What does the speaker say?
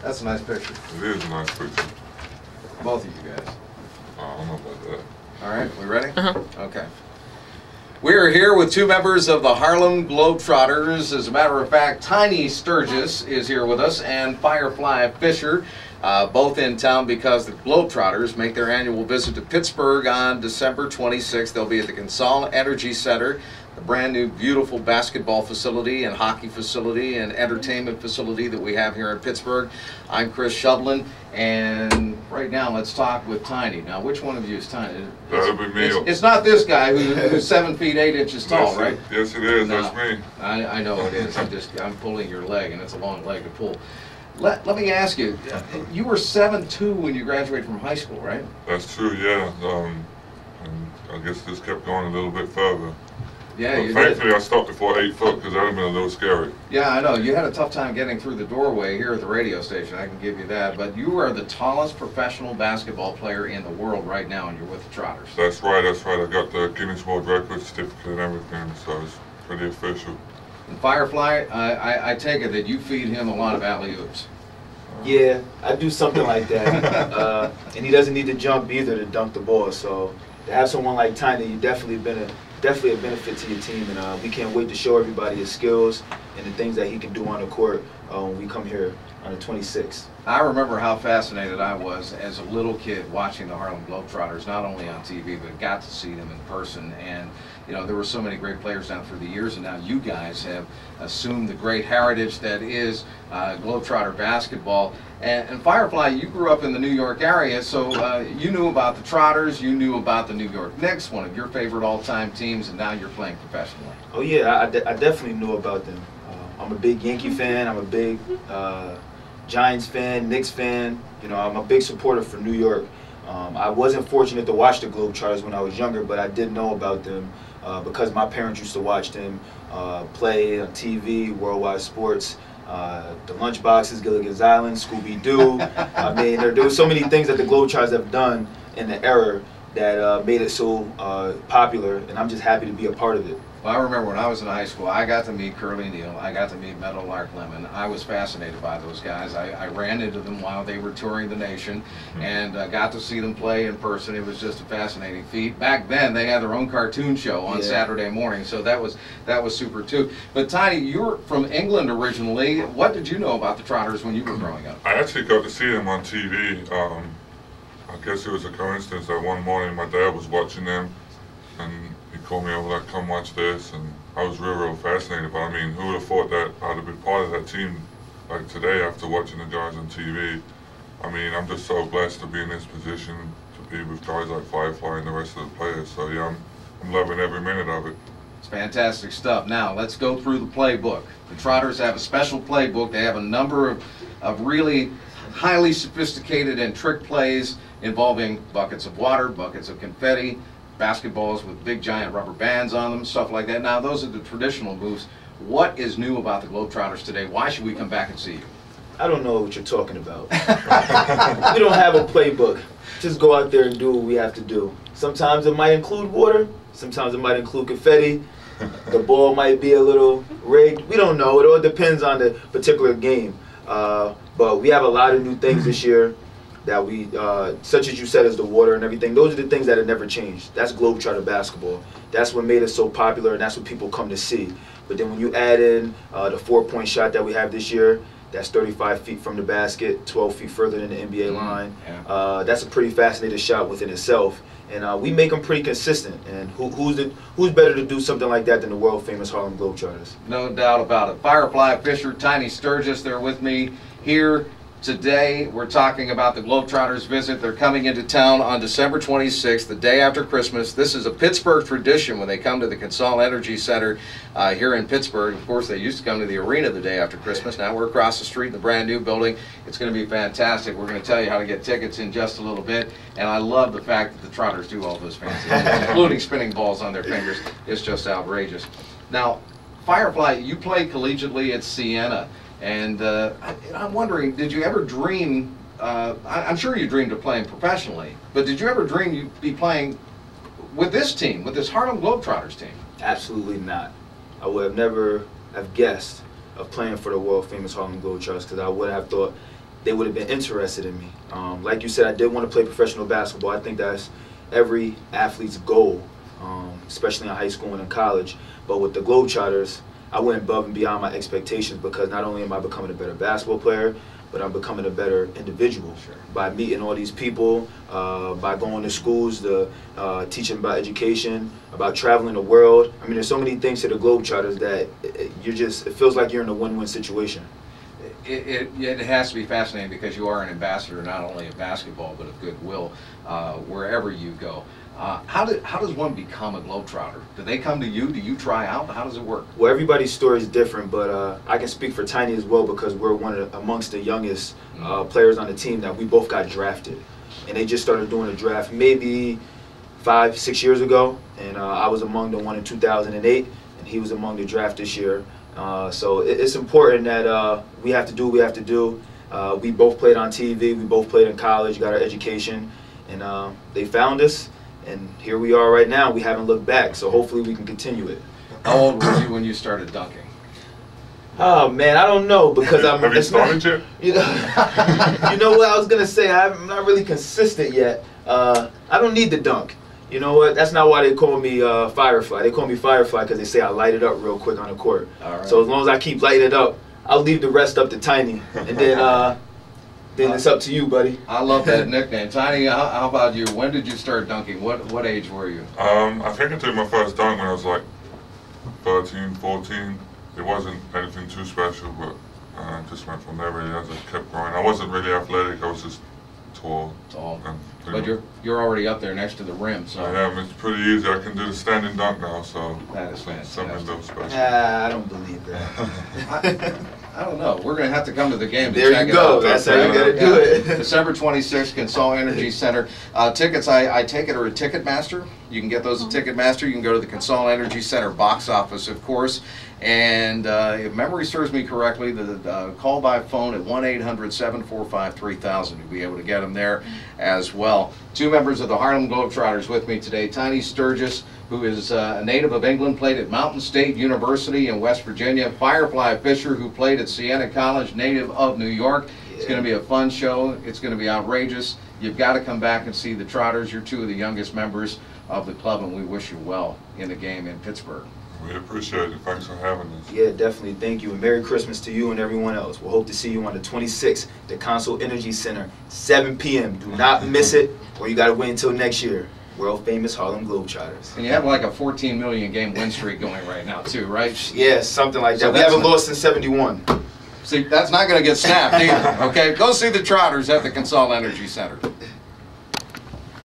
That's a nice picture. It is a nice picture. Both of you guys. I don't know about that. All right, we ready? Okay. We're here with two members of the Harlem Globetrotters. As a matter of fact, Tiny Sturgess is here with us, and Firefly Fisher, both in town because the Globetrotters make their annual visit to Pittsburgh on December 26th. They'll be at the CONSOL Energy Center, the brand new beautiful basketball facility and hockey facility and entertainment facility that we have here in Pittsburgh. I'm Chris Shovlin, and right now let's talk with Tiny. Now, which one of you is Tiny? That'll be me. It's not this guy who's 7 feet 8 inches tall, right? Yes, it is. No, That's me. I know it is. I'm pulling your leg, and it's a long leg to pull. Let me ask you, you were 7'2" when you graduated from high school, right? That's true, yeah. And I guess this kept going a little bit further. Yeah, but you thankfully did. I stopped before 8 foot because that would have been a little scary. Yeah, I know. You had a tough time getting through the doorway here at the radio station, I can give you that. But you are the tallest professional basketball player in the world right now, and you're with the Trotters. That's right, that's right. I got the Guinness World Record certificate and everything, so it's pretty official. And Firefly, I take it that you feed him a lot of alley-oops. Yeah, I do something like that. And he doesn't need to jump either to dunk the ball. So to have someone like Tiny, you definitely a benefit to your team, and we can't wait to show everybody his skills and the things that he can do on the court when we come here on the 26th. I remember how fascinated I was as a little kid watching the Harlem Globetrotters, not only on TV, but got to see them in person. And you know, there were so many great players down through the years, and now you guys have assumed the great heritage that is Globetrotter basketball. And Firefly, you grew up in the New York area, so you knew about the Trotters, you knew about the New York Knicks, one of your favorite all-time teams, and now you're playing professionally. Oh yeah, I definitely knew about them. I'm a big Yankee fan, I'm a big Giants fan, Knicks fan. You know, I'm a big supporter for New York. I wasn't fortunate to watch the Globetrotters when I was younger, but I did know about them because my parents used to watch them play on TV, Worldwide Sports, the Lunchboxes, Gilligan's Island, Scooby-Doo. I mean, there were so many things that the Globetrotters have done in the era that made it so popular, and I'm just happy to be a part of it. Well, I remember when I was in high school, I got to meet Curly Neal, I got to meet Meadowlark Lemon. I was fascinated by those guys. I ran into them while they were touring the nation and got to see them play in person. It was just a fascinating feat. Back then, they had their own cartoon show on Saturday morning, so that was super too. But Tiny, you're from England originally. What did you know about the Trotters when you were growing up? I actually got to see them on TV. I guess it was a coincidence that one morning my dad was watching them, and he called me over like, come watch this, and I was real fascinated. But I mean, who would have thought that I'd have been part of that team like today after watching the guys on TV? I mean, I'm just so blessed to be in this position, to be with guys like Firefly and the rest of the players. So yeah, I'm loving every minute of it. It's fantastic stuff. Now, let's go through the playbook. The Trotters have a special playbook. They have a number of really highly sophisticated and trick plays involving buckets of water, buckets of confetti, basketballs with big giant rubber bands on them, stuff like that. Now, those are the traditional moves. What is new about the Globetrotters today? Why should we come back and see you? I don't know what you're talking about. We don't have a playbook. Just go out there and do what we have to do. Sometimes it might include water. Sometimes it might include confetti. The ball might be a little rigged. We don't know. It all depends on the particular game. But we have a lot of new things this year that we, such as you said, as the water and everything. Those are the things that have never changed. That's Globetrotter basketball. That's what made us so popular, and that's what people come to see. But then when you add in the 4-point shot that we have this year, that's 35 feet from the basket, 12 feet further than the NBA line. That's a pretty fascinating shot within itself. And we make them pretty consistent. And who's better to do something like that than the world-famous Harlem Globetrotters? No doubt about it. Firefly Fisher, Tiny Sturgess, they're with me here today. We're talking about the Globetrotters visit. They're coming into town on December 26th, the day after Christmas. This is a Pittsburgh tradition when they come to the CONSOL Energy Center here in Pittsburgh. Of course, they used to come to the arena the day after Christmas. Now we're across the street in the brand new building. It's going to be fantastic. We're going to tell you how to get tickets in just a little bit. And I love the fact that the Trotters do all those fancy things, including spinning balls on their fingers. It's just outrageous. Now, Firefly, you played collegiately at Siena. And I'm wondering, did you ever dream, I'm sure you dreamed of playing professionally, but did you ever dream you'd be playing with this team, with this Harlem Globetrotters team? Absolutely not. I would have never have guessed of playing for the world famous Harlem Globetrotters, because I would have thought they would have been interested in me. Like you said, I did want to play professional basketball. I think that's every athlete's goal, especially in high school and in college. But with the Globetrotters, I went above and beyond my expectations, because not only am I becoming a better basketball player, but I'm becoming a better individual by meeting all these people, by going to schools to teaching about education, about traveling the world. I mean, there's so many things to the Globetrotters that it feels like you're in a win-win situation. It has to be fascinating, because you are an ambassador not only of basketball but of goodwill wherever you go. How does one become a Globetrotter? Do they come to you? Do you try out? How does it work? Well, everybody's story is different, but I can speak for Tiny as well, because we're amongst the youngest players on the team that we both got drafted. And they just started doing a draft maybe 5-6 years ago, and I was among the one in 2008, and he was among the draft this year. So it's important that we have to do what we have to do. We both played on TV, we both played in college, got our education, and they found us, and here we are right now. We haven't looked back, so hopefully we can continue it. How old were you when you started dunking? Oh man, I don't know, because I'm. Have you started yet? You know what I was gonna say? I'm not really consistent yet. I don't need to dunk. You know what? That's not why they call me Firefly. They call me Firefly because they say I light it up real quick on the court. All right. So as long as I keep lighting it up, I'll leave the rest up to Tiny, and then it's up to you, buddy. I love that nickname. Tiny, how about you? When did you start dunking? What age were you? I think I did my first dunk when I was like 13, 14. It wasn't anything too special, but just went from there really as I kept growing. I wasn't really athletic. I was just tall. But you're already up there next to the rim, so. I am. It's pretty easy. I can do the standing dunk now, so. That is fantastic. Something though special. I don't believe that. I don't know. We're going to have to come to the game to there check you it go. out. That's how you got to do it. December 26th, CONSOL Energy Center. Tickets, I take it, are at Ticketmaster. You can get those at Ticketmaster. You can go to the CONSOL Energy Center box office, of course. And if memory serves me correctly, the call by phone at 1-800-745-3000. You'll be able to get them there as well. Two members of the Harlem Globetrotters with me today. Tiny Sturgess, who is a native of England, played at Mountain State University in West Virginia. Firefly Fisher, who played at Siena College, native of New York. Yeah. It's going to be a fun show. It's going to be outrageous. You've got to come back and see the Trotters. You're two of the youngest members of the club, and we wish you well in the game in Pittsburgh. We appreciate it. Thanks for having us. Yeah, definitely. Thank you. And Merry Christmas to you and everyone else. We'll hope to see you on the 26th, the CONSOL Energy Center, 7 p.m. Do not miss it, or you got to wait until next year. World famous Harlem Globetrotters. And you have like a 14 million game win streak going right now too, right? Yeah, something like that. So we haven't lost since '71. See, that's not going to get snapped either, okay? Go see the Trotters at the CONSOL Energy Center.